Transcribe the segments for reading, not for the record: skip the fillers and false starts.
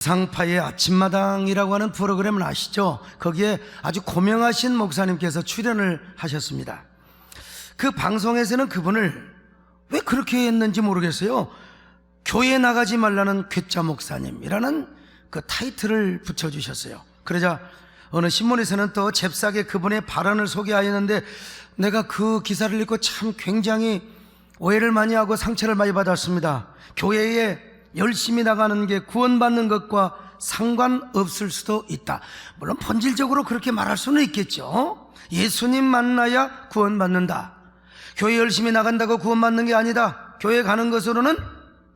상파의 아침마당이라고 하는 프로그램을 아시죠? 거기에 아주 고명하신 목사님께서 출연을 하셨습니다. 그 방송에서는 그분을 왜 그렇게 했는지 모르겠어요. 교회 나가지 말라는 괴짜 목사님이라는 그 타이틀을 붙여주셨어요. 그러자 어느 신문에서는 또 잽싸게 그분의 발언을 소개하였는데, 내가 그 기사를 읽고 참 굉장히 오해를 많이 하고 상처를 많이 받았습니다. 교회에 열심히 나가는 게 구원받는 것과 상관없을 수도 있다. 물론 본질적으로 그렇게 말할 수는 있겠죠. 예수님 만나야 구원받는다. 교회 열심히 나간다고 구원받는 게 아니다. 교회 가는 것으로는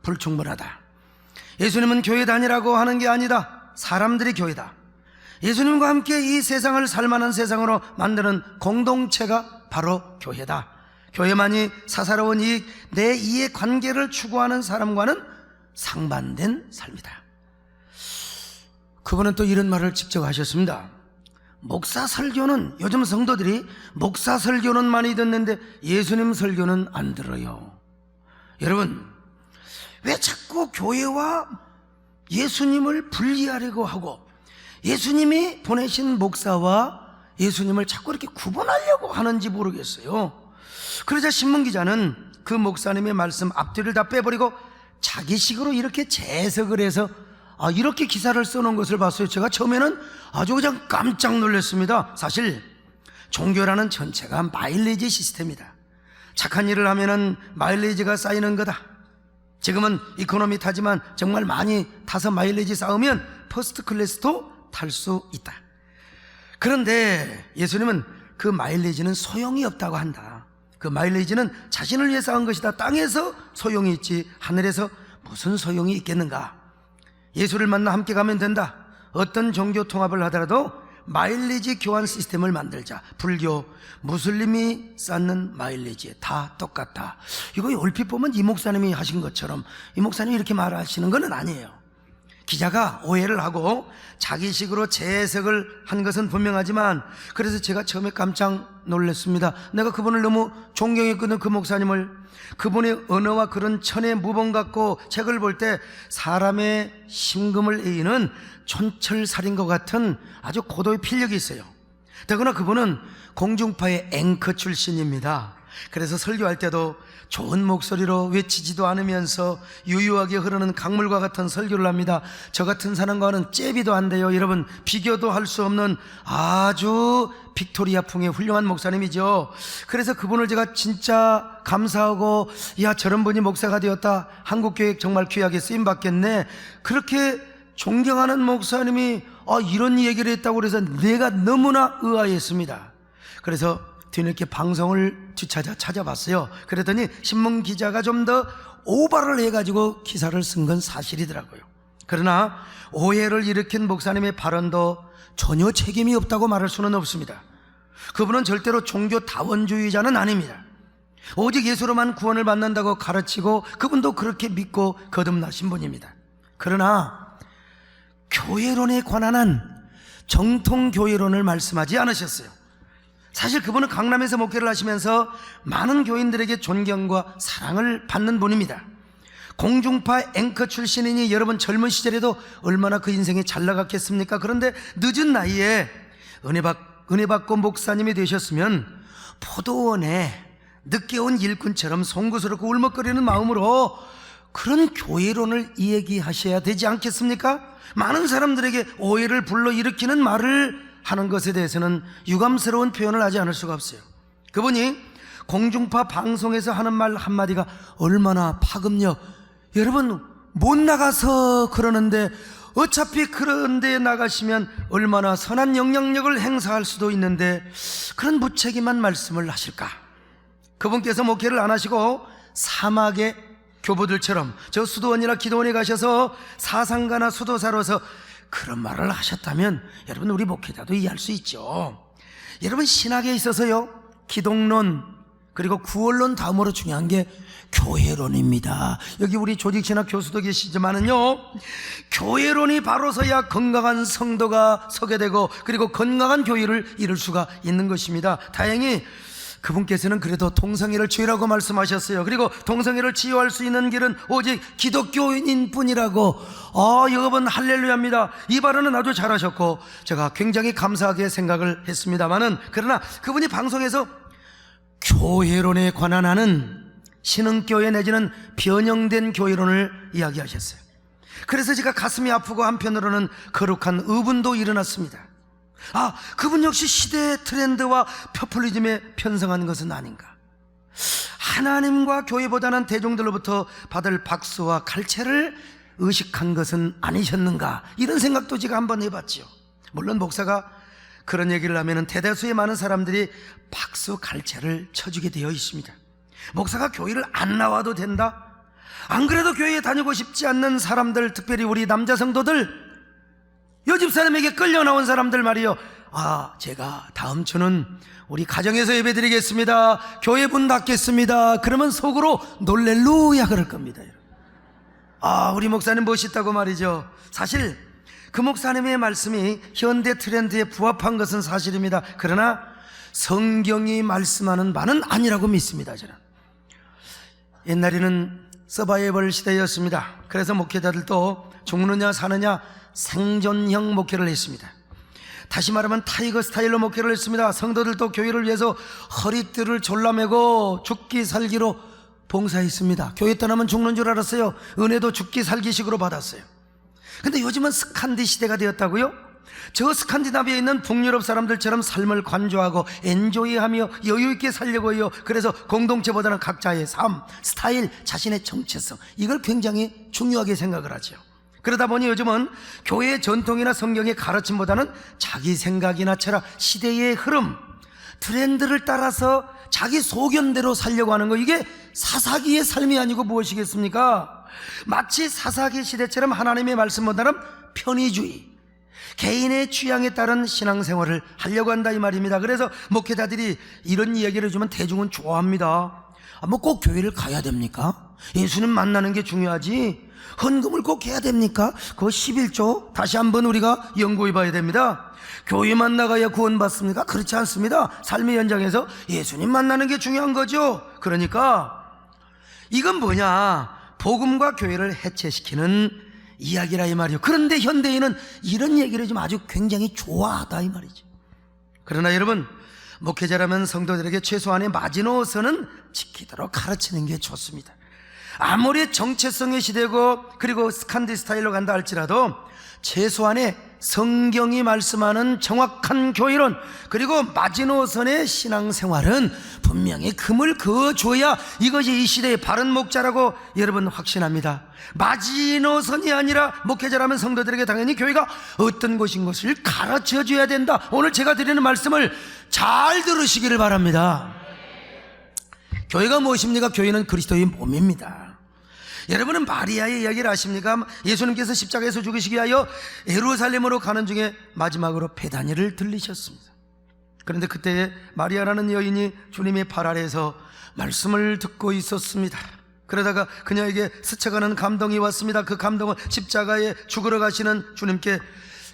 불충분하다. 예수님은 교회 다니라고 하는 게 아니다. 사람들이 교회다. 예수님과 함께 이 세상을 살만한 세상으로 만드는 공동체가 바로 교회다. 교회만이 사사로운 이익, 내 이해 관계를 추구하는 사람과는 상반된 삶이다. 그분은 또 이런 말을 직접 하셨습니다. 목사 설교는, 요즘 성도들이 목사 설교는 많이 듣는데 예수님 설교는 안 들어요. 여러분, 왜 자꾸 교회와 예수님을 분리하려고 하고 예수님이 보내신 목사와 예수님을 자꾸 이렇게 구분하려고 하는지 모르겠어요. 그러자 신문기자는 그 목사님의 말씀 앞뒤를 다 빼버리고 자기식으로 이렇게 재해석을 해서 이렇게 기사를 써놓은 것을 봤어요. 제가 처음에는 아주 그냥 깜짝 놀랐습니다. 사실 종교라는 전체가 마일리지 시스템이다. 착한 일을 하면은 마일리지가 쌓이는 거다. 지금은 이코노미 타지만 정말 많이 타서 마일리지 쌓으면 퍼스트 클래스도 탈 수 있다. 그런데 예수님은 그 마일리지는 소용이 없다고 한다. 그 마일리지는 자신을 위해 쌓은 것이다. 땅에서 소용이 있지 하늘에서 무슨 소용이 있겠는가. 예수를 만나 함께 가면 된다. 어떤 종교 통합을 하더라도 마일리지 교환 시스템을 만들자. 불교, 무슬림이 쌓는 마일리지 다 똑같다. 이거 얼핏 보면 이 목사님이 하신 것처럼 이 목사님이 이렇게 말하시는 건 아니에요. 기자가 오해를 하고 자기식으로 재해석을 한 것은 분명하지만, 그래서 제가 처음에 깜짝 놀랐습니다. 내가 그분을 너무 존경했거든. 그 목사님을. 그분의 언어와 그런 천의 무번 갖고 책을 볼 때 사람의 심금을 에이는 촌철살인과 같은 아주 고도의 필력이 있어요. 더구나 그분은 공중파의 앵커 출신입니다. 그래서 설교할 때도 좋은 목소리로 외치지도 않으면서 유유하게 흐르는 강물과 같은 설교를 합니다. 저 같은 사람과는 잽이도 안 돼요. 여러분, 비교도 할 수 없는 아주 빅토리아풍의 훌륭한 목사님이죠. 그래서 그분을 제가 진짜 감사하고, 야, 저런 분이 목사가 되었다. 한국교회 정말 귀하게 쓰임받겠네. 그렇게 존경하는 목사님이 이런 얘기를 했다고 그래서 내가 너무나 의아했습니다. 그래서 뒤늦게 방송을 찾아봤어요. 그랬더니 신문기자가 좀 더 오바를 해가지고 기사를 쓴 건 사실이더라고요. 그러나 오해를 일으킨 목사님의 발언도 전혀 책임이 없다고 말할 수는 없습니다. 그분은 절대로 종교 다원주의자는 아닙니다. 오직 예수로만 구원을 받는다고 가르치고 그분도 그렇게 믿고 거듭나신 분입니다. 그러나 교회론에 관한 한 정통교회론을 말씀하지 않으셨어요. 사실 그분은 강남에서 목회를 하시면서 많은 교인들에게 존경과 사랑을 받는 분입니다. 공중파 앵커 출신이니 여러분 젊은 시절에도 얼마나 그 인생이 잘 나갔겠습니까? 그런데 늦은 나이에 은혜 받고 목사님이 되셨으면 포도원에 늦게 온 일꾼처럼 송구스럽고 울먹거리는 마음으로 그런 교회론을 이야기하셔야 되지 않겠습니까? 많은 사람들에게 오해를 불러일으키는 말을 하는 것에 대해서는 유감스러운 표현을 하지 않을 수가 없어요. 그분이 공중파 방송에서 하는 말 한마디가 얼마나 파급력. 여러분, 못 나가서 그러는데 어차피 그런 데에 나가시면 얼마나 선한 영향력을 행사할 수도 있는데 그런 무책임한 말씀을 하실까. 그분께서 목회를 안 하시고 사막의 교부들처럼 저 수도원이나 기도원에 가셔서 사상가나 수도사로서 그런 말을 하셨다면 여러분, 우리 목회자도 이해할 수 있죠. 여러분, 신학에 있어서요, 기독론 그리고 구원론 다음으로 중요한 게 교회론입니다. 여기 우리 조직신학 교수도 계시지만은요, 교회론이 바로 서야 건강한 성도가 서게 되고 그리고 건강한 교회를 이룰 수가 있는 것입니다. 다행히 그분께서는 그래도 동성애를 죄라고 말씀하셨어요. 그리고 동성애를 치유할 수 있는 길은 오직 기독교인인 뿐이라고. 여러분 할렐루야입니다. 이 발언은 아주 잘하셨고 제가 굉장히 감사하게 생각을 했습니다만은, 그러나 그분이 방송에서 교회론에 관한 하는 신흥교회 내지는 변형된 교회론을 이야기하셨어요. 그래서 제가 가슴이 아프고 한편으로는 거룩한 의분도 일어났습니다. 그분 역시 시대의 트렌드와 포퓰리즘에 편성한 것은 아닌가. 하나님과 교회보다는 대중들로부터 받을 박수와 갈채를 의식한 것은 아니셨는가, 이런 생각도 제가 한번 해봤지요. 물론 목사가 그런 얘기를 하면 대다수의 많은 사람들이 박수 갈채를 쳐주게 되어 있습니다. 목사가 교회를 안 나와도 된다? 안 그래도 교회에 다니고 싶지 않는 사람들, 특별히 우리 남자 성도들, 요집 사람에게 끌려 나온 사람들 말이요, 제가 다음 주는 우리 가정에서 예배 드리겠습니다, 교회 문 닫겠습니다, 그러면 속으로 놀렐루야 그럴 겁니다. 우리 목사님 멋있다고 말이죠. 사실 그 목사님의 말씀이 현대 트렌드에 부합한 것은 사실입니다. 그러나 성경이 말씀하는 바는 아니라고 믿습니다. 저는 옛날에는 서바이벌 시대였습니다. 그래서 목회자들도 죽느냐 사느냐 생존형 목회를 했습니다. 다시 말하면 타이거 스타일로 목회를 했습니다. 성도들도 교회를 위해서 허리띠를 졸라매고 죽기 살기로 봉사했습니다. 교회 떠나면 죽는 줄 알았어요. 은혜도 죽기 살기식으로 받았어요. 근데 요즘은 스칸디 시대가 되었다고요? 저 스칸디나비아에 있는 북유럽 사람들처럼 삶을 관조하고 엔조이하며 여유있게 살려고 해요. 그래서 공동체보다는 각자의 삶, 스타일, 자신의 정체성, 이걸 굉장히 중요하게 생각을 하죠. 그러다 보니 요즘은 교회의 전통이나 성경의 가르침보다는 자기 생각이나 철학, 시대의 흐름, 트렌드를 따라서 자기 소견대로 살려고 하는 거, 이게 사사기의 삶이 아니고 무엇이겠습니까? 마치 사사기 시대처럼 하나님의 말씀보다는 편의주의, 개인의 취향에 따른 신앙생활을 하려고 한다 이 말입니다. 그래서 목회자들이 이런 이야기를 해주면 대중은 좋아합니다. 꼭 교회를 가야 됩니까? 예수님 만나는 게 중요하지 헌금을 꼭 해야 됩니까? 그거 11조 다시 한번 우리가 연구해 봐야 됩니다. 교회만 나가야 구원받습니까? 그렇지 않습니다. 삶의 현장에서 예수님 만나는 게 중요한 거죠. 그러니까 이건 뭐냐, 복음과 교회를 해체시키는 이야기라 이 말이요. 그런데 현대인은 이런 얘기를 좀 아주 굉장히 좋아하다 이 말이죠. 그러나 여러분, 목회자라면 성도들에게 최소한의 마지노선은 지키도록 가르치는 게 좋습니다. 아무리 정체성의 시대고 그리고 스칸디 스타일로 간다 할지라도 최소한의 성경이 말씀하는 정확한 교회론, 그리고 마지노선의 신앙생활은 분명히 금을 그어줘야 이것이 이 시대의 바른 목자라고 여러분 확신합니다. 마지노선이 아니라 목회자라면 성도들에게 당연히 교회가 어떤 곳인 것을 가르쳐줘야 된다. 오늘 제가 드리는 말씀을 잘 들으시기를 바랍니다. 교회가 무엇입니까? 교회는 그리스도의 몸입니다. 여러분은 마리아의 이야기를 아십니까? 예수님께서 십자가에서 죽으시기 위하여 예루살렘으로 가는 중에 마지막으로 베다니를 들리셨습니다. 그런데 그때 마리아라는 여인이 주님의 발 아래에서 말씀을 듣고 있었습니다. 그러다가 그녀에게 스쳐가는 감동이 왔습니다. 그 감동은 십자가에 죽으러 가시는 주님께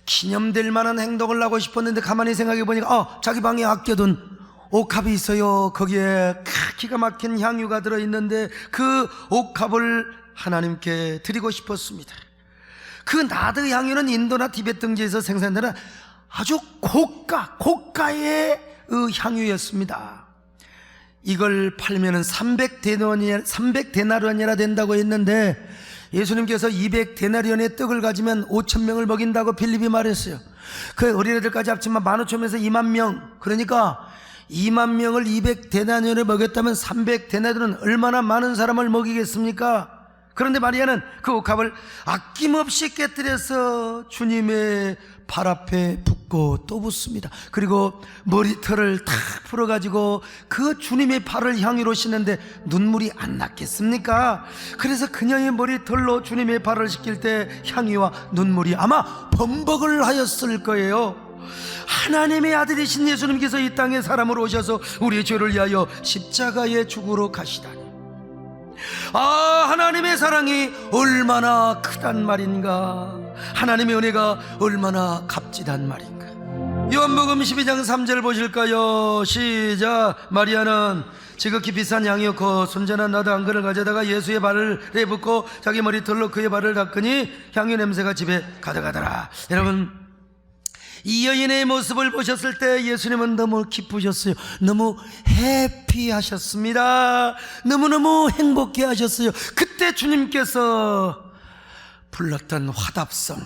기념될 만한 행동을 하고 싶었는데 가만히 생각해 보니까 자기 방에 아껴둔 옥합이 있어요. 거기에 기가 막힌 향유가 들어있는데 그 옥합을 하나님께 드리고 싶었습니다. 그 나드 향유는 인도나 티베트 등지에서 생산되는 아주 고가의 향유였습니다. 이걸 팔면은 300데나리온이나 된다고 했는데 예수님께서 200데나리온의 떡을 가지면 5,000명을 먹인다고 빌립이 말했어요. 그 어린애들까지 합치면 15,000명에서 2만 명, 그러니까 2만 명을 200데나리온에 먹였다면 300데나리온은 얼마나 많은 사람을 먹이겠습니까? 그런데 마리아는 그 옥합을 아낌없이 깨뜨려서 주님의 발 앞에 붓고 또 붓습니다. 그리고 머리털을 탁 풀어가지고 그 주님의 발을 향유로 씻는데 눈물이 안 났겠습니까? 그래서 그녀의 머리털로 주님의 발을 씻길 때 향유와 눈물이 아마 범벅을 하였을 거예요. 하나님의 아들이신 예수님께서 이 땅에 사람으로 오셔서 우리의 죄를 위하여 십자가에 죽으러 가시다니, 하나님의 사랑이 얼마나 크단 말인가, 하나님의 은혜가 얼마나 값지단 말인가. 요한복음 12장 3절 보실까요? 시작. 마리아는 지극히 비싼 양이었고 순전한 나드 한 그릇을 가져다가 예수의 발을에 붓고 자기 머리털로 그의 발을 닦으니 향유 냄새가 집에 가득하더라. 여러분, 이 여인의 모습을 보셨을 때 예수님은 너무 기쁘셨어요. 너무 해피하셨습니다. 너무너무 행복해 하셨어요. 그때 주님께서 불렀던 화답성,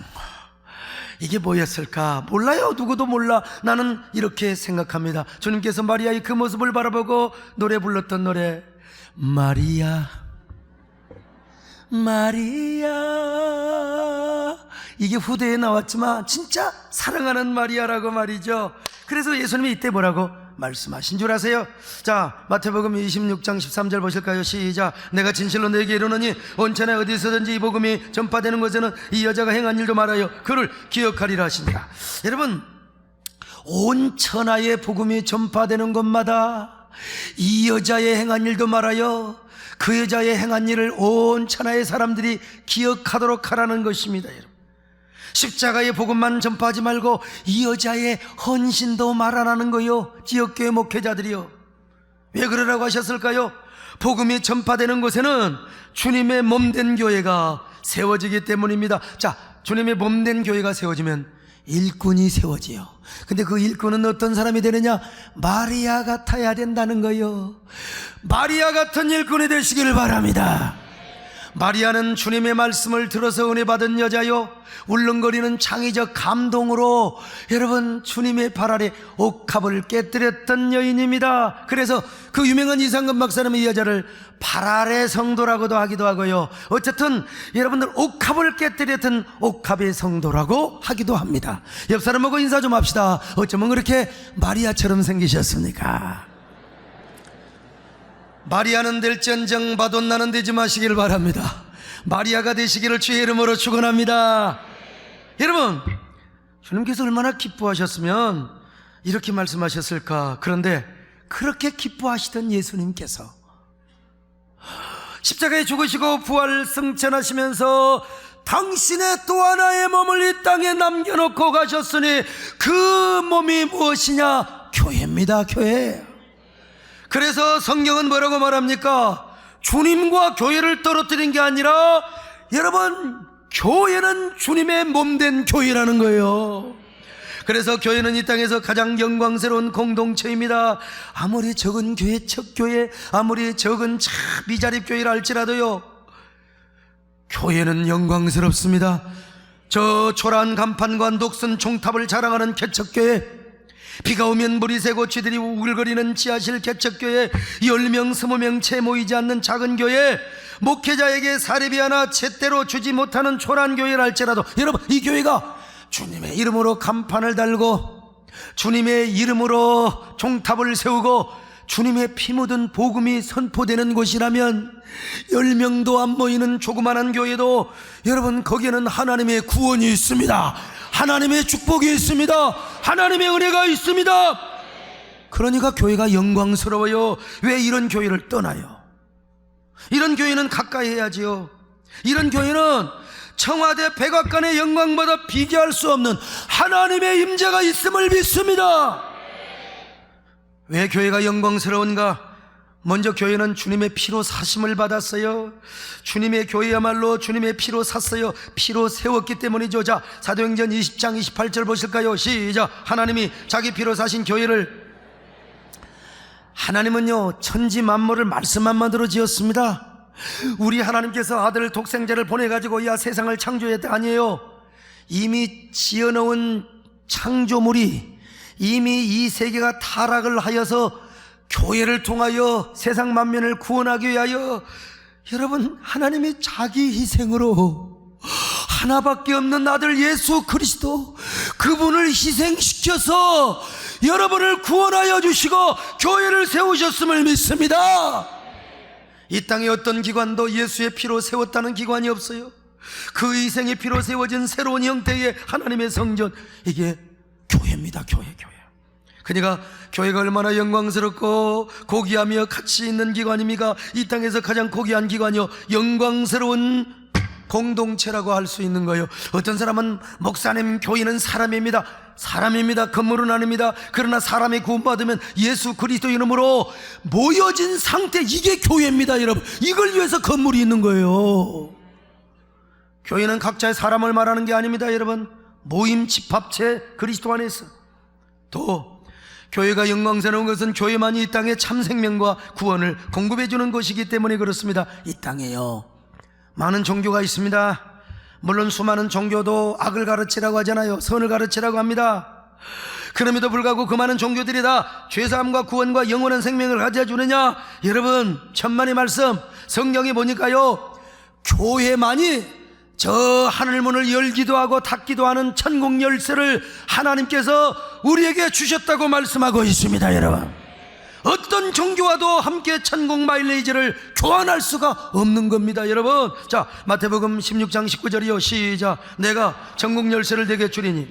이게 뭐였을까? 몰라요. 누구도 몰라. 나는 이렇게 생각합니다. 주님께서 마리아의 그 모습을 바라보고 노래 불렀던 노래, 마리아 마리아. 이게 후대에 나왔지만 진짜 사랑하는 마리아라고 말이죠. 그래서 예수님이 이때 뭐라고 말씀하신 줄 아세요? 자, 마태복음 26장 13절 보실까요? 시작. 내가 진실로 너에게 이르노니 온천에 어디서든지 이 복음이 전파되는 곳에는 이 여자가 행한 일도 말하여 그를 기억하리라 하시니라. 여러분, 온 천하의 복음이 전파되는 곳마다 이 여자의 행한 일도 말하여 그 여자의 행한 일을 온 천하의 사람들이 기억하도록 하라는 것입니다. 여러분, 십자가의 복음만 전파하지 말고 이 여자의 헌신도 말하라는 거요. 지역교회 목회자들이요. 왜 그러라고 하셨을까요? 복음이 전파되는 곳에는 주님의 몸된 교회가 세워지기 때문입니다. 자, 주님의 몸된 교회가 세워지면 일꾼이 세워지요. 근데 그 일꾼은 어떤 사람이 되느냐? 마리아 같아야 된다는 거요. 마리아 같은 일꾼이 되시기를 바랍니다. 마리아는 주님의 말씀을 들어서 은혜 받은 여자요, 울렁거리는 창의적 감동으로 여러분 주님의 발 아래 옥합을 깨뜨렸던 여인입니다. 그래서 그 유명한 이상근 박사님은 이 여자를 발 아래 성도라고도 하기도 하고요, 어쨌든 여러분들 옥합을 깨뜨렸던 옥합의 성도라고 하기도 합니다. 옆 사람하고 인사 좀 합시다. 어쩌면 그렇게 마리아처럼 생기셨습니까? 마리아는 될지언정 마돈나는 되지 마시길 바랍니다. 마리아가 되시기를 주의 이름으로 축원합니다. 여러분, 주님께서 얼마나 기뻐하셨으면 이렇게 말씀하셨을까. 그런데 그렇게 기뻐하시던 예수님께서 십자가에 죽으시고 부활 승천하시면서 당신의 또 하나의 몸을 이 땅에 남겨놓고 가셨으니 그 몸이 무엇이냐? 교회입니다. 교회. 그래서 성경은 뭐라고 말합니까? 주님과 교회를 떨어뜨린 게 아니라 여러분, 교회는 주님의 몸된 교회라는 거예요. 그래서 교회는 이 땅에서 가장 영광스러운 공동체입니다. 아무리 적은 교회, 첫 교회, 아무리 적은 미자립 교회라 할지라도요, 교회는 영광스럽습니다. 저 초라한 간판과 녹슨 종탑을 자랑하는 개척교회, 비가 오면 물이 새고 쥐들이 우글거리는 지하실 개척교회, 10명 20명 채 모이지 않는 작은 교회, 목회자에게 사례비 하나 제대로 주지 못하는 초라한 교회를 할지라도 여러분, 이 교회가 주님의 이름으로 간판을 달고 주님의 이름으로 종탑을 세우고 주님의 피 묻은 복음이 선포되는 곳이라면 10명도 안 모이는 조그만한 교회도 여러분, 거기에는 하나님의 구원이 있습니다. 하나님의 축복이 있습니다. 하나님의 은혜가 있습니다. 그러니까 교회가 영광스러워요. 왜 이런 교회를 떠나요? 이런 교회는 가까이 해야지요. 이런 교회는 청와대 백악관의 영광보다 비교할 수 없는 하나님의 임재가 있음을 믿습니다. 왜 교회가 영광스러운가? 먼저 교회는 주님의 피로 사심을 받았어요. 주님의 교회야말로 주님의 피로 샀어요. 피로 세웠기 때문이죠. 자, 사도행전 20장 28절 보실까요? 시작. 하나님이 자기 피로 사신 교회를, 하나님은요 천지 만물을 말씀만 만들어 지었습니다. 우리 하나님께서 아들 독생자를 보내가지고 야 세상을 창조했다 아니에요. 이미 지어놓은 창조물이 이미 이 세계가 타락을 하여서 교회를 통하여 세상 만민을 구원하기 위하여 여러분, 하나님이 자기 희생으로 하나밖에 없는 아들 예수 그리스도, 그분을 희생시켜서 여러분을 구원하여 주시고 교회를 세우셨음을 믿습니다. 이 땅에 어떤 기관도 예수의 피로 세웠다는 기관이 없어요. 그 희생의 피로 세워진 새로운 형태의 하나님의 성전, 이게 교회입니다. 교회. 그러니까 교회가 얼마나 영광스럽고 고귀하며 가치 있는 기관입니까? 이 땅에서 가장 고귀한 기관이요, 영광스러운 공동체라고 할 수 있는 거예요. 어떤 사람은 목사님, 교회는 사람입니다. 사람입니다. 건물은 아닙니다. 그러나 사람이 구원받으면 예수 그리스도 이름으로 모여진 상태, 이게 교회입니다. 여러분, 이걸 위해서 건물이 있는 거예요. 교회는 각자의 사람을 말하는 게 아닙니다. 여러분, 모임 집합체 그리스도 안에서. 또 교회가 영광스러운 것은 교회만이 이 땅에 참 생명과 구원을 공급해 주는 것이기 때문에 그렇습니다. 이 땅에요, 많은 종교가 있습니다. 물론 수많은 종교도 악을 가르치라고 하잖아요. 선을 가르치라고 합니다. 그럼에도 불구하고 그 많은 종교들이 다 죄사함과 구원과 영원한 생명을 가져주느냐? 여러분, 천만의 말씀 성경에 보니까요, 교회만이 저 하늘문을 열기도 하고 닫기도 하는 천국 열쇠를 하나님께서 우리에게 주셨다고 말씀하고 있습니다. 여러분, 어떤 종교와도 함께 천국 마일리지를 교환할 수가 없는 겁니다. 여러분, 자, 마태복음 16장 19절이요 시작. 내가 천국 열쇠를 내게 주리니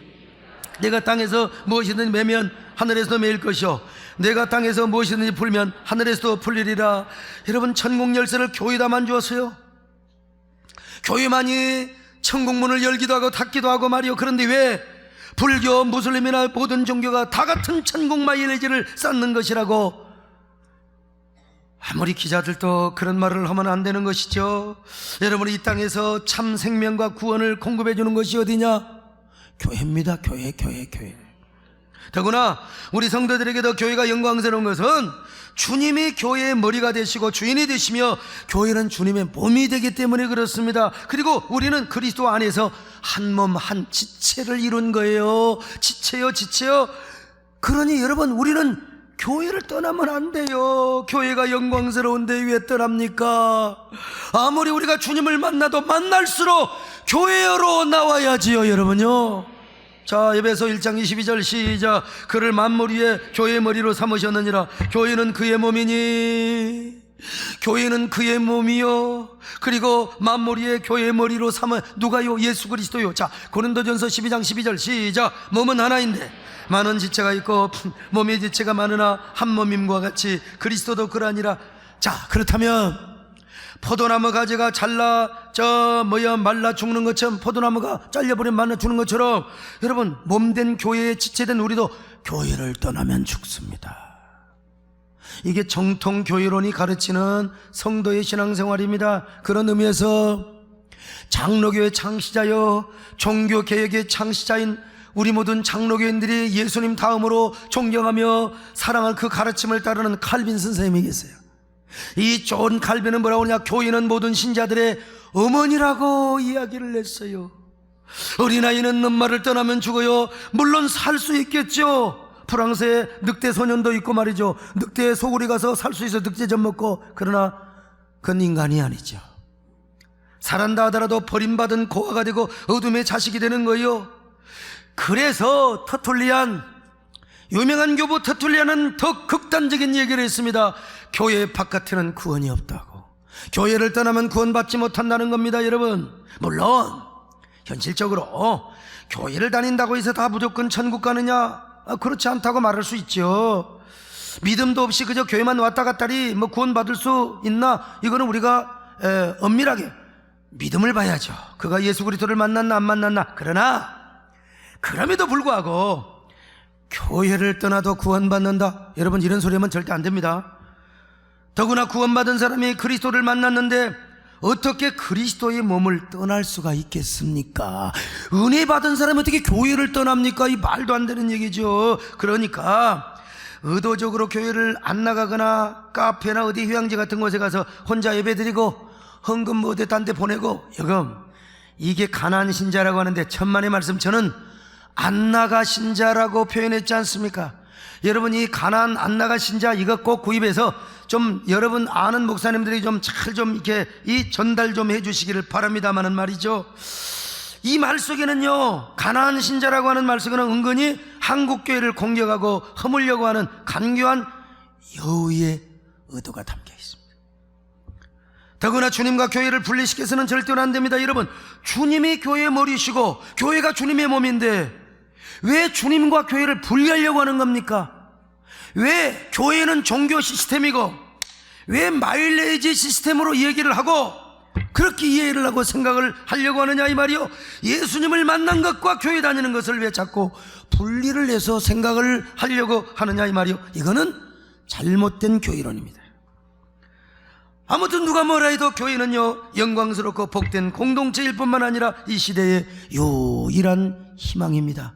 내가 땅에서 무엇이든지 매면 하늘에서도 매일 것이요 내가 땅에서 무엇이든지 풀면 하늘에서도 풀리리라. 여러분, 천국 열쇠를 교회다만 주었어요. 교회만이 천국문을 열기도 하고 닫기도 하고 말이요. 그런데 왜 불교, 무슬림이나 모든 종교가 다 같은 천국 마일리지를 쌓는 것이라고? 아무리 기자들도 그런 말을 하면 안 되는 것이죠. 여러분, 이 땅에서 참 생명과 구원을 공급해 주는 것이 어디냐? 교회입니다. 교회. 더구나 우리 성도들에게도 교회가 영광스러운 것은 주님이 교회의 머리가 되시고 주인이 되시며 교회는 주님의 몸이 되기 때문에 그렇습니다. 그리고 우리는 그리스도 안에서 한 몸 한 지체를 이룬 거예요. 지체요. 그러니 여러분, 우리는 교회를 떠나면 안 돼요. 교회가 영광스러운데 왜 떠납니까? 아무리 우리가 주님을 만나도 만날수록 교회로 나와야지요. 여러분요, 자, 에베소 1장 22절 시작. 그를 만물 위에 교회의 머리로 삼으셨느니라. 교회는 그의 몸이니, 교회는 그의 몸이요, 그리고 만물 위에 교회의 머리로 삼은 누가요? 예수 그리스도요. 자, 고린도전서 12장 12절 시작. 몸은 하나인데 많은 지체가 있고 몸의 지체가 많으나 한 몸임과 같이 그리스도도 그러하니라. 자, 그렇다면 포도나무 가지가 말라 죽는 것처럼, 포도나무가 잘려버리면 말라 죽는 것처럼, 여러분, 몸된 교회에 지체된 우리도 교회를 떠나면 죽습니다. 이게 정통 교회론이 가르치는 성도의 신앙생활입니다. 그런 의미에서 장로교의 창시자요, 종교개혁의 창시자인 우리 모든 장로교인들이 예수님 다음으로 존경하며 사랑할 그 가르침을 따르는 칼빈 선생님이 계세요. 이 존 칼빈은 뭐라고 하냐? 교회는 모든 신자들의 어머니라고 이야기를 했어요. 어린아이는 엄마를 떠나면 죽어요. 물론 살 수 있겠죠. 프랑스에 늑대 소년도 있고 말이죠. 늑대의 소굴에 가서 살 수 있어 늑대젖 먹고. 그러나 그건 인간이 아니죠. 살한다 하더라도 버림받은 고아가 되고 어둠의 자식이 되는 거예요. 그래서 유명한 교부 터툴리안은 더 극단적인 얘기를 했습니다. 교회 바깥에는 구원이 없다고. 교회를 떠나면 구원받지 못한다는 겁니다. 여러분, 물론 현실적으로 교회를 다닌다고 해서 다 무조건 천국 가느냐? 그렇지 않다고 말할 수 있죠. 믿음도 없이 그저 교회만 왔다 갔다리 구원받을 수 있나? 이거는 우리가 엄밀하게 믿음을 봐야죠. 그가 예수 그리스도를 만났나 안 만났나. 그러나 그럼에도 불구하고 교회를 떠나도 구원받는다, 여러분, 이런 소리 하면 절대 안 됩니다. 더구나 구원받은 사람이 그리스도를 만났는데 어떻게 그리스도의 몸을 떠날 수가 있겠습니까? 은혜 받은 사람이 어떻게 교회를 떠납니까? 이 말도 안 되는 얘기죠. 그러니까 의도적으로 교회를 안 나가거나 카페나 어디 휴양지 같은 곳에 가서 혼자 예배드리고 헌금 어디 딴 데 보내고, 여금, 이게 가난 신자라고 하는데 천만의 말씀, 저는 안 나가 신자라고 표현했지 않습니까? 여러분, 이 가난 안 나가 신자 이거 꼭 구입해서 좀 여러분 아는 목사님들이 좀 잘 좀 이렇게 이 전달 좀 해주시기를 바랍니다마는 말이죠. 이 말 속에는요, 가난 신자라고 하는 말 속에는 은근히 한국교회를 공격하고 허물려고 하는 간교한 여우의 의도가 담겨 있습니다. 더구나 주님과 교회를 분리시켜서는 절대로 안 됩니다. 여러분, 주님이 교회의 머리시고 교회가 주님의 몸인데 왜 주님과 교회를 분리하려고 하는 겁니까? 왜 교회는 종교 시스템이고 왜 마일리지 시스템으로 얘기를 하고 그렇게 이해를 하고 생각을 하려고 하느냐 이 말이요. 예수님을 만난 것과 교회 다니는 것을 왜 자꾸 분리를 해서 생각을 하려고 하느냐 이 말이요. 이거는 잘못된 교회론입니다. 아무튼 누가 뭐라 해도 교회는요, 영광스럽고 복된 공동체일 뿐만 아니라 이 시대의 유일한 희망입니다.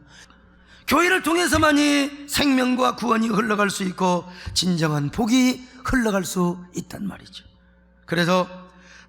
교회를 통해서만이 생명과 구원이 흘러갈 수 있고 진정한 복이 흘러갈 수 있단 말이죠. 그래서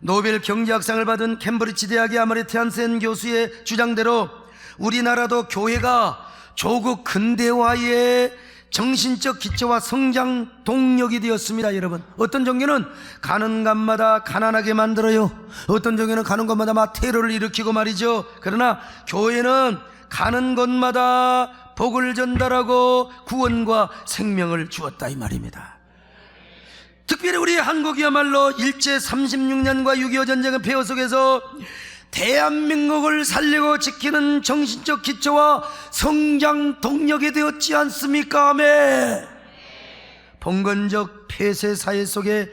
노벨 경제학상을 받은 캠브리지 대학의 아마르티아 센 교수의 주장대로 우리나라도 교회가 조국 근대화의 정신적 기초와 성장 동력이 되었습니다. 여러분, 어떤 종교는 가는 곳마다 가난하게 만들어요. 어떤 종교는 가는 곳마다 막 테러를 일으키고 말이죠. 그러나 교회는 가는 곳마다 복을 전달하고 구원과 생명을 주었다 이 말입니다. 특별히 우리 한국이야말로 일제 36년과 6.25 전쟁의 폐허 속에서 대한민국을 살리고 지키는 정신적 기초와 성장 동력이 되었지 않습니까? 아멘. 봉건적 폐쇄 사회 속에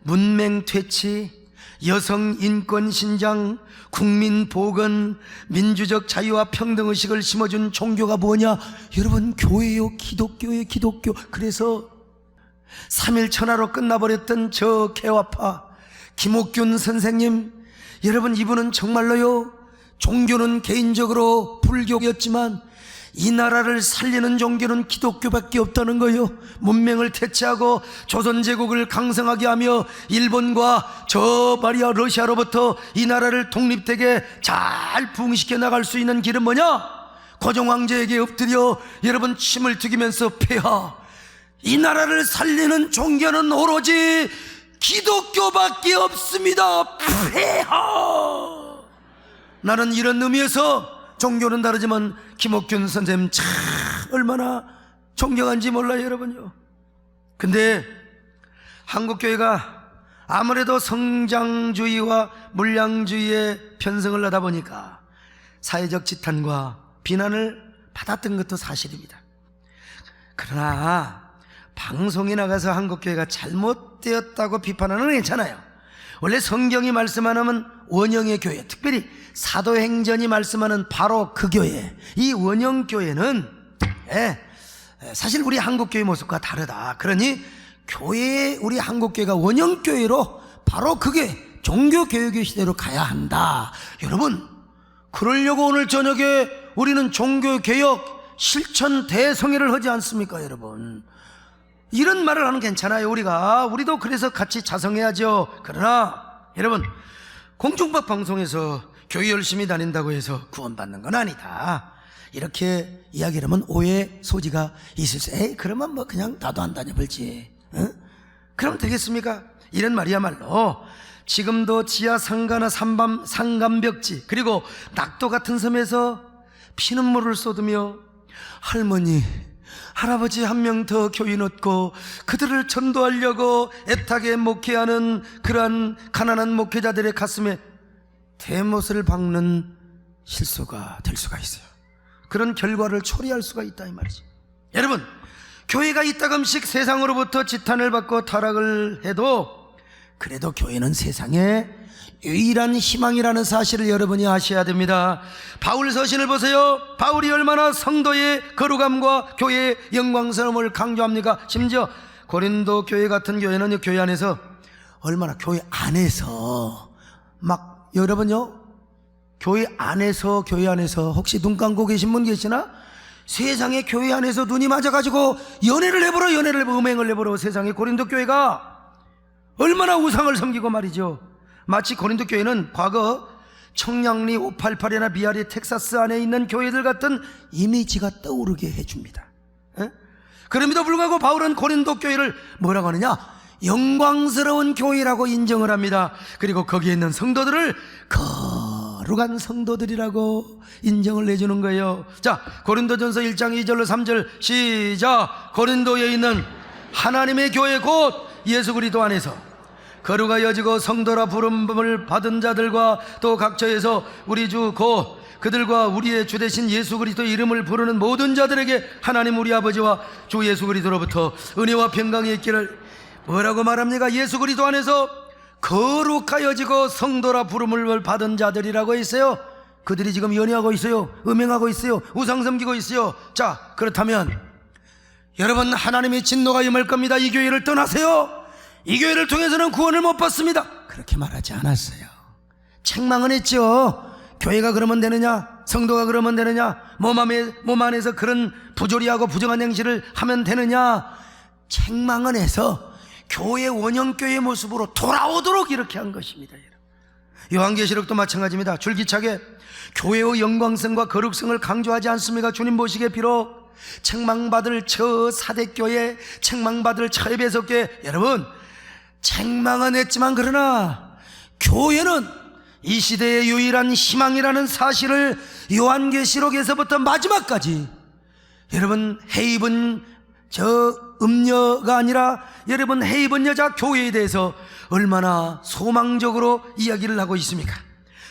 문맹 퇴치, 여성 인권 신장, 국민 보건, 민주적 자유와 평등의식을 심어준 종교가 뭐냐? 여러분, 교회요. 기독교예요. 기독교. 그래서 3일 천하로 끝나버렸던 저 개화파 김옥균 선생님, 여러분, 이분은 정말로요, 종교는 개인적으로 불교였지만 이 나라를 살리는 종교는 기독교밖에 없다는 거예요. 문명을 퇴치하고 조선제국을 강성하게 하며 일본과 저 말이야 러시아로부터 이 나라를 독립되게 잘 부흥시켜 나갈 수 있는 길은 뭐냐? 고종황제에게 엎드려 여러분 침을 튀기면서 폐하, 이 나라를 살리는 종교는 오로지 기독교밖에 없습니다. 폐하. 나는 이런 의미에서 종교는 다르지만 김옥균 선생님 참 얼마나 존경한지 몰라요, 여러분요. 근데 한국교회가 아무래도 성장주의와 물량주의에 편성을 하다 보니까 사회적 지탄과 비난을 받았던 것도 사실입니다. 그러나 방송에 나가서 한국교회가 잘못되었다고 비판하는 건 괜찮아요. 원래 성경이 말씀하는 원형의 교회, 특별히 사도행전이 말씀하는 바로 그 교회, 이 원형교회는 사실 우리 한국교회 모습과 다르다. 그러니 교회, 우리 한국교회가 원형교회로 바로 그게 종교개혁의 시대로 가야 한다. 여러분, 그러려고 오늘 저녁에 우리는 종교개혁 실천 대성회를 하지 않습니까? 여러분, 이런 말을 하는 괜찮아요. 우리도 그래서 같이 자성해야죠. 그러나 여러분, 공중파 방송에서 교회 열심히 다닌다고 해서 구원받는 건 아니다, 이렇게 이야기를 하면 오해 소지가 있을 수. 그러면 뭐 그냥 나도 안 다녀볼지, 그럼 되겠습니까? 이런 말이야말로 지금도 지하 상가나 상감벽지 그리고 낙도 같은 섬에서 피눈물을 쏟으며 할머니, 할아버지 한 명 더 교인 얻고 그들을 전도하려고 애타게 목회하는 그러한 가난한 목회자들의 가슴에 대못을 박는 실수가 될 수가 있어요. 그런 결과를 초래할 수가 있다 이 말이죠. 여러분, 교회가 이따금씩 세상으로부터 지탄을 받고 타락을 해도 그래도 교회는 세상에 유일한 희망이라는 사실을 여러분이 아셔야 됩니다. 바울 서신을 보세요. 바울이 얼마나 성도의 거룩함과 교회의 영광스러움을 강조합니까? 심지어 고린도 교회 같은 교회는 교회 안에서 얼마나, 교회 안에서 막 여러분요, 교회 안에서 혹시 눈 감고 계신 분 계시나? 세상에 교회 안에서 눈이 맞아가지고 연애를 해보러 음행을 해보러 세상에 고린도 교회가 얼마나 우상을 섬기고 말이죠. 마치 고린도 교회는 과거 청량리 588이나 비아리 텍사스 안에 있는 교회들 같은 이미지가 떠오르게 해줍니다. 그럼에도 불구하고 바울은 고린도 교회를 뭐라고 하느냐? 영광스러운 교회라고 인정을 합니다. 그리고 거기에 있는 성도들을 거룩한 성도들이라고 인정을 내주는 거예요. 자, 고린도전서 1장 2절로 3절 시작. 고린도에 있는 하나님의 교회 곧 예수 그리스도 안에서 거룩하 여지고 성도라 부름을 받은 자들과 또 각처에서 우리 주 곧 그들과 우리의 주 되신 예수 그리스도 이름을 부르는 모든 자들에게 하나님 우리 아버지와 주 예수 그리스도로부터 은혜와 평강이 있기를. 뭐라고 말합니까? 예수 그리스도 안에서 거룩하여지고 성도라 부름을 받은 자들이라고 있어요. 그들이 지금 연애하고 있어요. 음행하고 있어요. 우상 섬기고 있어요. 자, 그렇다면 여러분, 하나님의 진노가 임할 겁니다. 이 교회를 떠나세요. 이 교회를 통해서는 구원을 못 받습니다. 그렇게 말하지 않았어요. 책망은 했죠. 교회가 그러면 되느냐? 성도가 그러면 되느냐? 몸 안에서 그런 부조리하고 부정한 행실을 하면 되느냐? 책망은 해서 교회 원형교회 모습으로 돌아오도록 이렇게 한 것입니다. 요한계시록도 마찬가지입니다. 줄기차게 교회의 영광성과 거룩성을 강조하지 않습니까? 주님 보시기에 비록 책망받을 저 사대교회, 책망받을 저 에베소교회, 여러분 책망은 했지만 그러나 교회는 이 시대의 유일한 희망이라는 사실을 요한계시록에서부터 마지막까지, 여러분 해입은 저 음녀가 아니라 여러분 해입은 여자 교회에 대해서 얼마나 소망적으로 이야기를 하고 있습니까?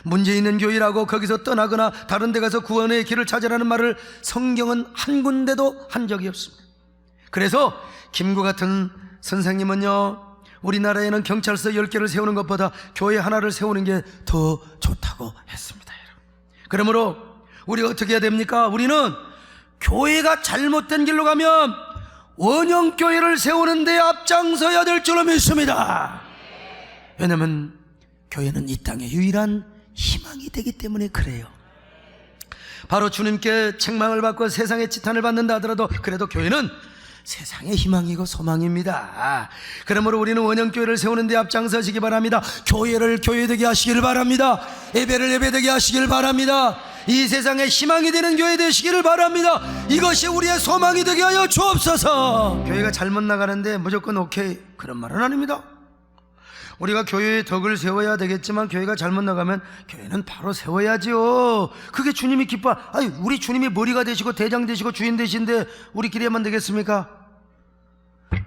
문제 있는 교회라고 거기서 떠나거나 다른 데 가서 구원의 길을 찾으라는 말을 성경은 한 군데도 한 적이 없습니다. 그래서 김구 같은 선생님은요, 우리나라에는 경찰서 10개를 세우는 것보다 교회 하나를 세우는 게 더 좋다고 했습니다. 그러므로 우리가 어떻게 해야 됩니까? 우리는 교회가 잘못된 길로 가면 원형교회를 세우는 데 앞장서야 될 줄로 믿습니다. 왜냐하면 교회는 이 땅의 유일한 희망이 되기 때문에 그래요. 바로 주님께 책망을 받고 세상의 지탄을 받는다 하더라도 그래도 교회는 세상의 희망이고 소망입니다. 그러므로 우리는 원형교회를 세우는 데 앞장서시기 바랍니다. 교회를 교회되게 하시기를 바랍니다. 예배를 예배되게 하시기를 바랍니다. 이 세상의 희망이 되는 교회 되시기를 바랍니다. 이것이 우리의 소망이 되게 하여 주옵소서. 교회가 잘못 나가는데 무조건 오케이, 그런 말은 아닙니다. 우리가 교회의 덕을 세워야 되겠지만 교회가 잘못 나가면 교회는 바로 세워야지요. 그게 주님이 기뻐. 아니, 우리 주님이 머리가 되시고 대장 되시고 주인 되신데 우리끼리 하면 되겠습니까?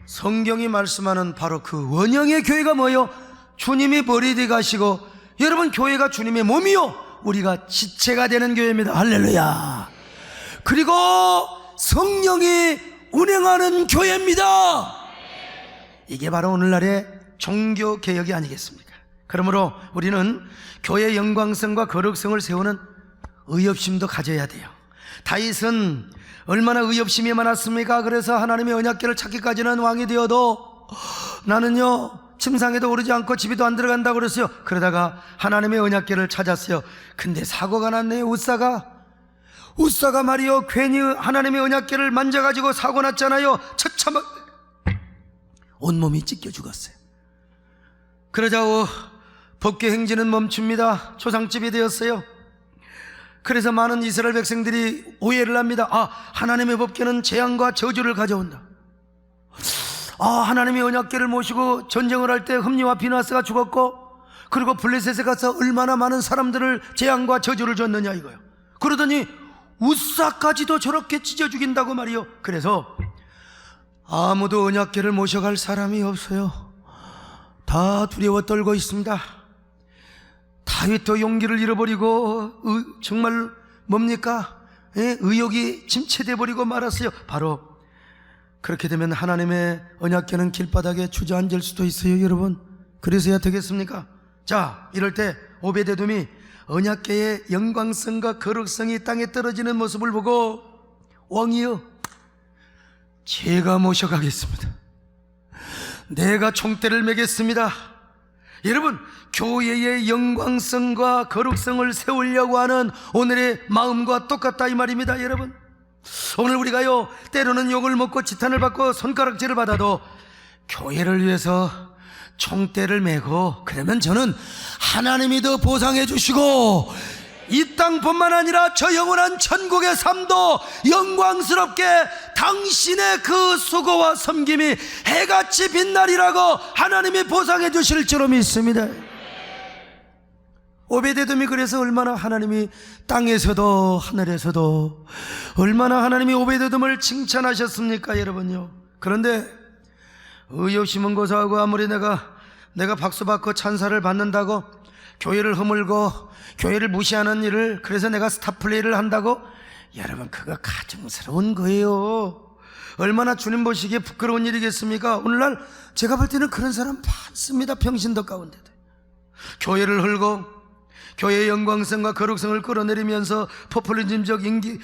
성경이 말씀하는 바로 그 원형의 교회가 뭐예요? 주님이 머리 되게 하시고, 여러분 교회가 주님의 몸이요, 우리가 지체가 되는 교회입니다. 할렐루야. 그리고 성령이 운행하는 교회입니다. 이게 바로 오늘날의 종교개혁이 아니겠습니까? 그러므로 우리는 교회의 영광성과 거룩성을 세우는 의협심도 가져야 돼요. 다윗은 얼마나 의협심이 많았습니까? 그래서 하나님의 언약궤를 찾기까지는 왕이 되어도 나는요 침상에도 오르지 않고 집에도 안 들어간다고 그랬어요. 그러다가 하나님의 언약궤를 찾았어요. 근데 사고가 났네요. 웃사가 말이요, 괜히 하나님의 언약궤를 만져가지고 사고 났잖아요. 처참하게 온몸이 찢겨 죽었어요. 그러자 법궤 행진은 멈춥니다. 초상집이 되었어요. 그래서 많은 이스라엘 백성들이 오해를 합니다. 하나님의 법궤는 재앙과 저주를 가져온다. 하나님의 언약궤를 모시고 전쟁을 할 때 흠니와 비나스가 죽었고, 그리고 블레셋에 가서 얼마나 많은 사람들을 재앙과 저주를 줬느냐 이거요. 그러더니 웃사까지도 저렇게 찢어 죽인다고 말이요. 그래서 아무도 언약궤를 모셔갈 사람이 없어요. 다 두려워 떨고 있습니다. 다윗도 용기를 잃어버리고 정말 뭡니까? 의욕이 침체돼 버리고 말았어요. 바로 그렇게 되면 하나님의 언약궤는 길바닥에 주저앉을 수도 있어요, 여러분. 그래서야 되겠습니까? 자, 이럴 때 오베데돔이 언약궤의 영광성과 거룩성이 땅에 떨어지는 모습을 보고, 왕이여, 제가 모셔가겠습니다. 내가 총대를 매겠습니다. 여러분, 교회의 영광성과 거룩성을 세우려고 하는 오늘의 마음과 똑같다 이 말입니다. 여러분, 오늘 우리가요 때로는 욕을 먹고 지탄을 받고 손가락질을 받아도 교회를 위해서 총대를 메고, 그러면 저는 하나님이 더 보상해 주시고 이 땅뿐만 아니라 저 영원한 천국의 삶도 영광스럽게 당신의 그 수고와 섬김이 해같이 빛나리라고 하나님이 보상해 주실 줄로 믿습니다. 오베데돔이 그래서 얼마나 하나님이 땅에서도 하늘에서도 얼마나 하나님이 오베데돔을 칭찬하셨습니까, 여러분요. 그런데 의협심은 고사하고 아무리 내가 박수받고 찬사를 받는다고 교회를 허물고 교회를 무시하는 일을, 그래서 내가 스타플레이를 한다고, 여러분 그거 가증스러운 거예요. 얼마나 주님 보시기에 부끄러운 일이겠습니까? 오늘날 제가 볼 때는 그런 사람 많습니다. 평신도 가운데도. 교회를 헐고 교회의 영광성과 거룩성을 끌어내리면서 포퓰리즘적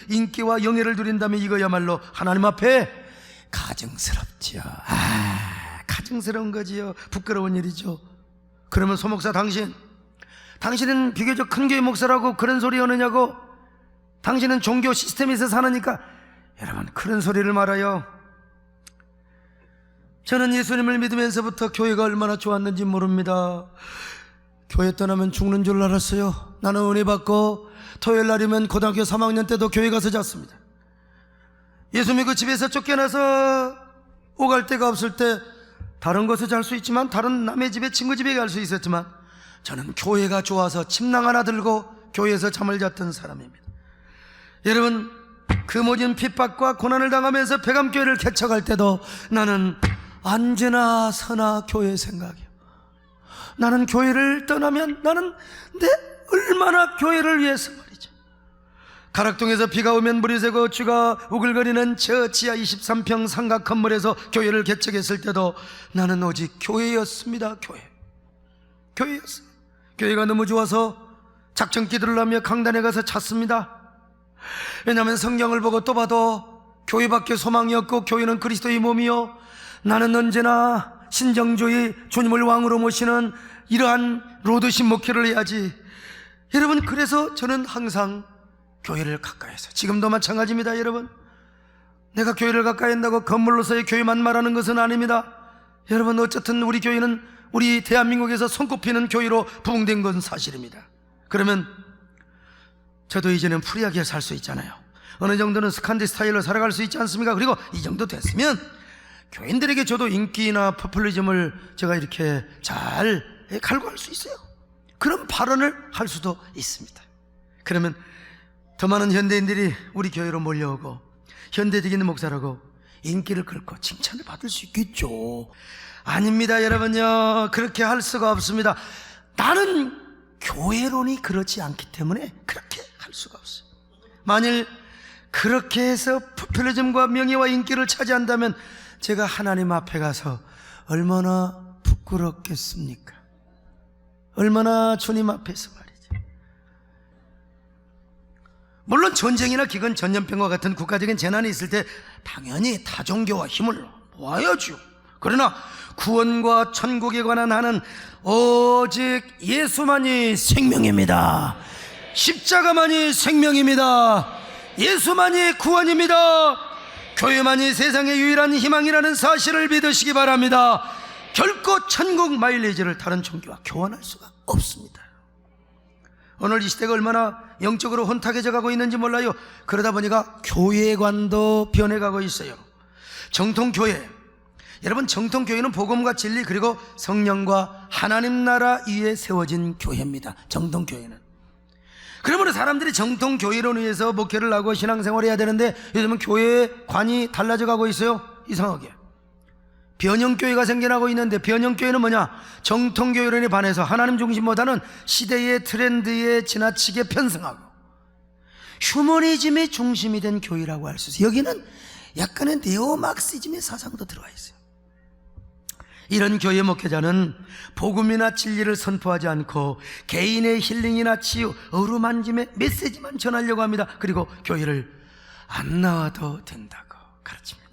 인기와 영예를 누린다면 이거야말로 하나님 앞에 가증스럽지요. 가증스러운 거지요. 부끄러운 일이죠. 그러면 소목사 당신은 비교적 큰 교회 목사라고 그런 소리 하느냐고, 당신은 종교 시스템에서 사느니까. 여러분, 그런 소리를 말아요. 저는 예수님을 믿으면서부터 교회가 얼마나 좋았는지 모릅니다. 교회 떠나면 죽는 줄 알았어요. 나는 은혜 받고 토요일 날이면 고등학교 3학년 때도 교회 가서 잤습니다. 예수 믿고 집에서 쫓겨나서 오갈 데가 없을 때 다른 곳에 잘 수 있지만, 다른 남의 집에, 친구 집에 갈 수 있었지만, 저는 교회가 좋아서 침낭 하나 들고 교회에서 잠을 잤던 사람입니다. 여러분, 그 모든 핍박과 고난을 당하면서 백암교회를 개척할 때도 나는 언제나 선하 교회 생각이요. 나는 교회를 떠나면 나는 얼마나 교회를 위해서 말이죠. 가락동에서 비가 오면 물이 새고 쥐가 우글거리는 저 지하 23평 삼각 건물에서 교회를 개척했을 때도 나는 오직 교회였습니다. 교회였어요. 교회가 너무 좋아서 작전 기도를 하며 강단에 가서 잤습니다. 왜냐하면 성경을 보고 또 봐도 교회밖에 소망이 없고 교회는 그리스도의 몸이요, 나는 언제나 신정주의 주님을 왕으로 모시는 이러한 로드십 목회를 해야지. 여러분, 그래서 저는 항상 교회를 가까이해서, 지금도 마찬가지입니다. 여러분, 내가 교회를 가까이 한다고 건물로서의 교회만 말하는 것은 아닙니다. 여러분, 어쨌든 우리 교회는 우리 대한민국에서 손꼽히는 교회로 부흥된 것은 사실입니다. 그러면 저도 이제는 프리하게 살 수 있잖아요. 어느 정도는 스칸디 스타일로 살아갈 수 있지 않습니까? 그리고 이 정도 됐으면 교인들에게 저도 인기나 포퓰리즘을 제가 이렇게 잘 갈구할 수 있어요. 그런 발언을 할 수도 있습니다. 그러면 더 많은 현대인들이 우리 교회로 몰려오고 현대적인 목사라고 인기를 끌고 칭찬을 받을 수 있겠죠. 아닙니다, 여러분요. 그렇게 할 수가 없습니다. 나는 교회론이 그렇지 않기 때문에 그렇게 할 수가 없어요. 만일 그렇게 해서 포퓰리즘과 명예와 인기를 차지한다면 제가 하나님 앞에 가서 얼마나 부끄럽겠습니까? 얼마나 주님 앞에서 말이죠. 물론 전쟁이나 기근, 전염병과 같은 국가적인 재난이 있을 때 당연히 타종교와 힘을 모아야죠. 그러나 구원과 천국에 관한 한은 오직 예수만이 생명입니다. 십자가만이 생명입니다. 예수만이 구원입니다. 교회만이 세상의 유일한 희망이라는 사실을 믿으시기 바랍니다. 결코 천국 마일리지를 다른 종교와 교환할 수가 없습니다. 오늘 이 시대가 얼마나 영적으로 혼탁해져 가고 있는지 몰라요. 그러다 보니까 교회관도 변해가고 있어요. 정통교회, 여러분, 정통교회는 복음과 진리 그리고 성령과 하나님 나라 위에 세워진 교회입니다. 정통교회는. 그러므로 사람들이 정통교회론에 의해서 목회를 하고 신앙생활을 해야 되는데 요즘은 교회관이 달라져 가고 있어요. 이상하게 변형교회가 생겨나고 있는데, 변형교회는 뭐냐? 정통교회론에 반해서 하나님 중심보다는 시대의 트렌드에 지나치게 편승하고 휴머니즘의 중심이 된 교회라고 할 수 있어요. 여기는 약간의 네오막시즘의 사상도 들어가 있어요. 이런 교회 목회자는 복음이나 진리를 선포하지 않고 개인의 힐링이나 치유, 어루만짐의 메시지만 전하려고 합니다. 그리고 교회를 안 나와도 된다고 가르칩니다.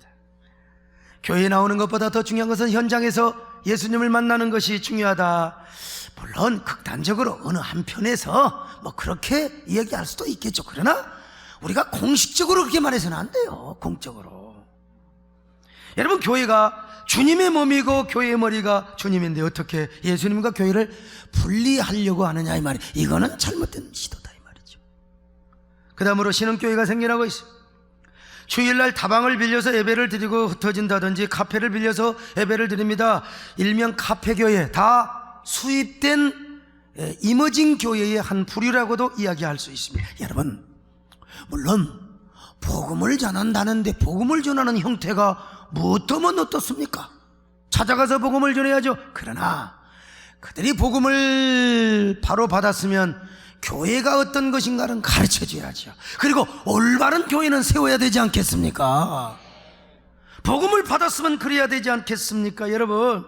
교회에 나오는 것보다 더 중요한 것은 현장에서 예수님을 만나는 것이 중요하다. 물론 극단적으로 어느 한편에서 그렇게 이야기할 수도 있겠죠. 그러나 우리가 공식적으로 그렇게 말해서는 안 돼요. 공적으로. 여러분, 교회가 주님의 몸이고 교회의 머리가 주님인데 어떻게 예수님과 교회를 분리하려고 하느냐 이 말이, 이거는 잘못된 시도다 이 말이죠. 그 다음으로 신흥교회가 생겨나고 있어요. 주일날 다방을 빌려서 예배를 드리고 흩어진다든지 카페를 빌려서 예배를 드립니다. 일명 카페교회, 다 수입된 이머징 교회의 한 부류라고도 이야기할 수 있습니다. 여러분, 물론 복음을 전한다는데 복음을 전하는 형태가 무엇더면 어떻습니까? 찾아가서 복음을 전해야죠. 그러나 그들이 복음을 바로 받았으면 교회가 어떤 것인가를 가르쳐줘야죠. 그리고 올바른 교회는 세워야 되지 않겠습니까? 복음을 받았으면 그래야 되지 않겠습니까? 여러분,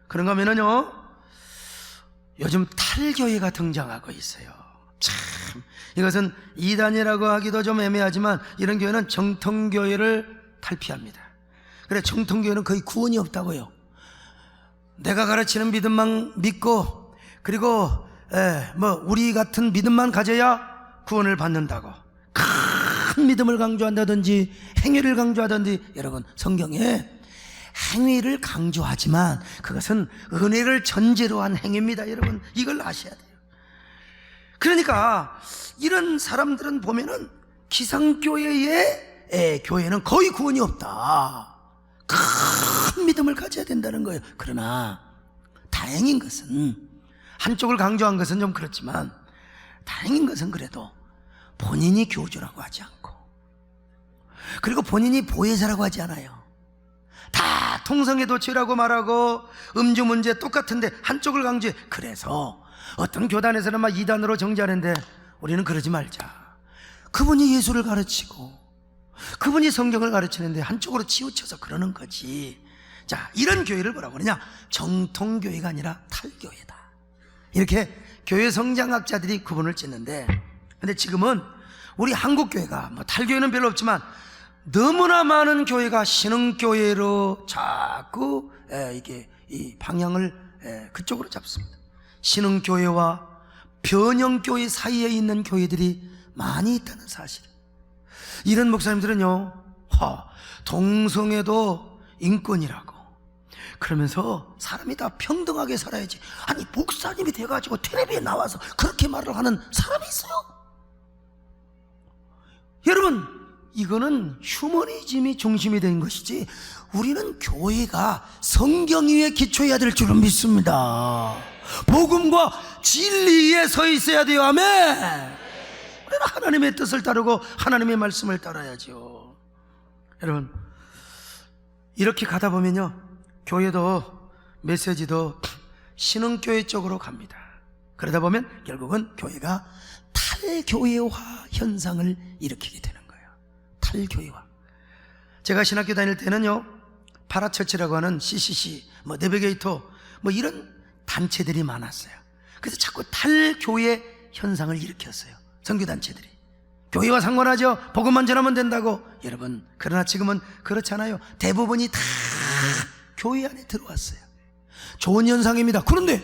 그런가 하면은요, 요즘 탈교회가 등장하고 있어요. 참, 이것은 이단이라고 하기도 좀 애매하지만 이런 교회는 정통교회를 탈피합니다. 그래, 정통교회는 거의 구원이 없다고요. 내가 가르치는 믿음만 믿고, 그리고 우리 같은 믿음만 가져야 구원을 받는다고 큰 믿음을 강조한다든지 행위를 강조하든지, 여러분, 성경에 행위를 강조하지만 그것은 은혜를 전제로 한 행위입니다. 여러분, 이걸 아셔야 돼요. 그러니까 이런 사람들은 보면은 기성교회의 교회는 거의 구원이 없다, 큰 믿음을 가져야 된다는 거예요. 그러나 다행인 것은, 한쪽을 강조한 것은 좀 그렇지만 다행인 것은 그래도 본인이 교주라고 하지 않고, 그리고 본인이 보혜사라고 하지 않아요. 다 통성애도취라고 말하고 음주 문제 똑같은데 한쪽을 강조해. 그래서 어떤 교단에서는 막 이단으로 정죄하는데 우리는 그러지 말자. 그분이 예수를 가르치고 그분이 성경을 가르치는데 한쪽으로 치우쳐서 그러는 거지. 자, 이런 교회를 뭐라고 그러냐? 정통교회가 아니라 탈교회다. 이렇게 교회 성장학자들이 구분을 짓는데, 근데 지금은 우리 한국교회가 탈교회는 별로 없지만 너무나 많은 교회가 신흥교회로 자꾸 이게 이 방향을 그쪽으로 잡습니다. 신흥교회와 변형교회 사이에 있는 교회들이 많이 있다는 사실. 이런 목사님들은요, 동성애도 인권이라고 그러면서 사람이 다 평등하게 살아야지. 아니, 목사님이 돼가지고 텔레비에 나와서 그렇게 말을 하는 사람이 있어요? 여러분, 이거는 휴머니즘이 중심이 된 것이지, 우리는 교회가 성경 위에 기초해야 될 줄은 믿습니다. 복음과 진리 위에 서 있어야 돼요. 아멘. 우리는 하나님의 뜻을 따르고 하나님의 말씀을 따라야죠. 여러분, 이렇게 가다 보면요, 교회도 메시지도 신흥교회 쪽으로 갑니다. 그러다 보면 결국은 교회가 탈교회화 현상을 일으키게 되는 거예요. 탈교회화. 제가 신학교 다닐 때는요, 파라처치라고 하는 CCC, 내비게이터 이런 단체들이 많았어요. 그래서 자꾸 탈교회 현상을 일으켰어요. 선교단체들이. 교회와 상관하죠. 복음만 전하면 된다고. 여러분, 그러나 지금은 그렇잖아요. 대부분이 다 교회 안에 들어왔어요. 좋은 현상입니다. 그런데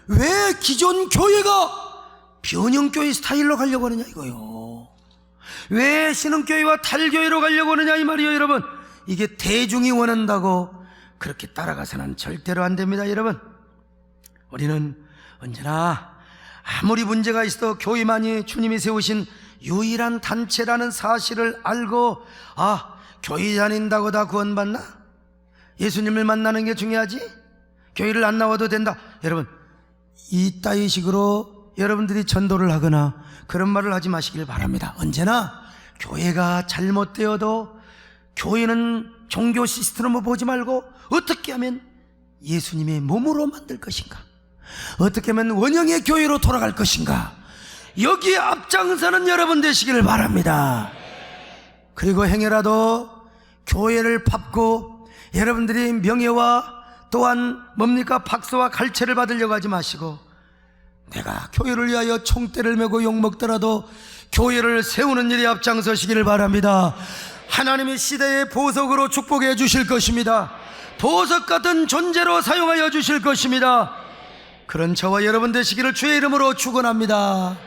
왜 기존 교회가 변형교회 스타일로 가려고 하느냐 이거요. 왜 신흥교회와 탈교회로 가려고 하느냐 이 말이에요. 여러분, 이게 대중이 원한다고 그렇게 따라가서는 절대로 안 됩니다. 여러분, 우리는 언제나 아무리 문제가 있어도 교회만이 주님이 세우신 유일한 단체라는 사실을 알고, 교회 다닌다고 다 구원받나? 예수님을 만나는 게 중요하지? 교회를 안 나와도 된다. 여러분, 이따위 식으로 여러분들이 전도를 하거나 그런 말을 하지 마시길 바랍니다. 언제나 교회가 잘못되어도 교회는 종교 시스템으로 보지 말고 어떻게 하면 예수님의 몸으로 만들 것인가, 어떻게 하면 원형의 교회로 돌아갈 것인가, 여기에 앞장서는 여러분 되시기를 바랍니다. 그리고 행여라도 교회를 밟고 여러분들이 명예와 또한 박수와 갈채를 받으려고 하지 마시고, 내가 교회를 위하여 총대를 메고 욕먹더라도 교회를 세우는 일에 앞장서시기를 바랍니다. 하나님이 시대의 보석으로 축복해 주실 것입니다. 보석 같은 존재로 사용하여 주실 것입니다. 그런 저와 여러분 되시기를 주의 이름으로 축원합니다.